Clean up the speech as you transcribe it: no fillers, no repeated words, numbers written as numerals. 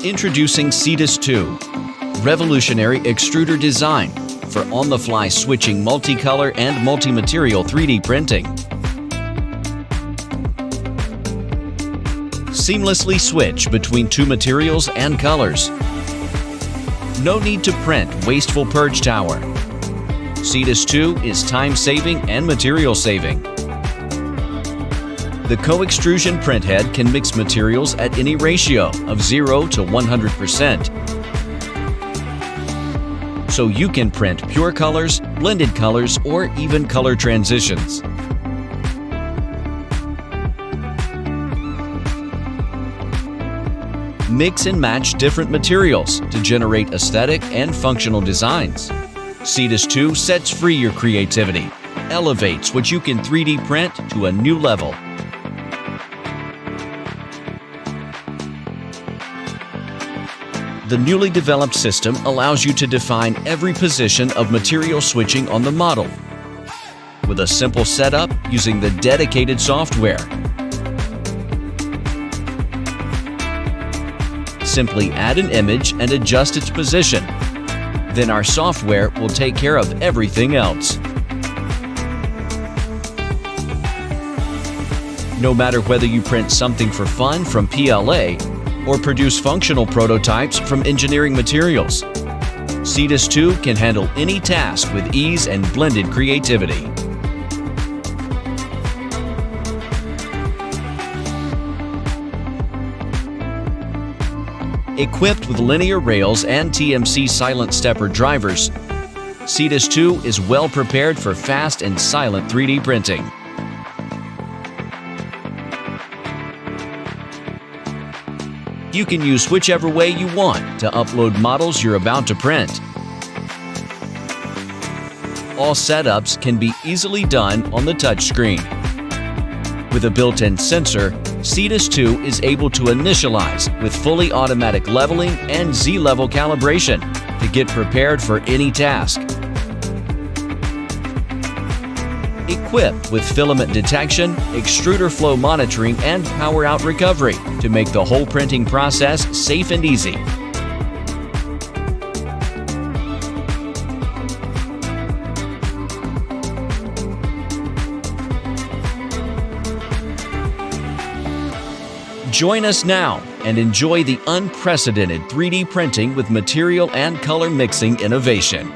Introducing Cetus 2, revolutionary extruder design for on-the-fly switching multicolor and multi-material 3D printing. Seamlessly switch between two materials and colors. No need to print wasteful purge tower. Cetus 2 is time-saving and material-saving. The co-extrusion printhead can mix materials at any ratio of 0 to 100%. So you can print pure colors, blended colors, or even color transitions. Mix and match different materials to generate aesthetic and functional designs. Cetus 2 sets free your creativity, elevates what you can 3D print to a new level. The newly developed system allows you to define every position of material switching on the model with a simple setup using the dedicated software. Simply add an image and adjust its position. Then our software will take care of everything else. No matter whether you print something for fun from PLA or produce functional prototypes from engineering materials, Cetus 2 can handle any task with ease and blended creativity. Equipped with linear rails and TMC silent stepper drivers, Cetus 2 is well prepared for fast and silent 3D printing. You can use whichever way you want to upload models you're about to print. All setups can be easily done on the touchscreen. With a built-in sensor, Cetus 2 is able to initialize with fully automatic leveling and Z-level calibration to get prepared for any task. Equipped with filament detection, extruder flow monitoring, and power out recovery to make the whole printing process safe and easy. Join us now and enjoy the unprecedented 3D printing with material and color mixing innovation.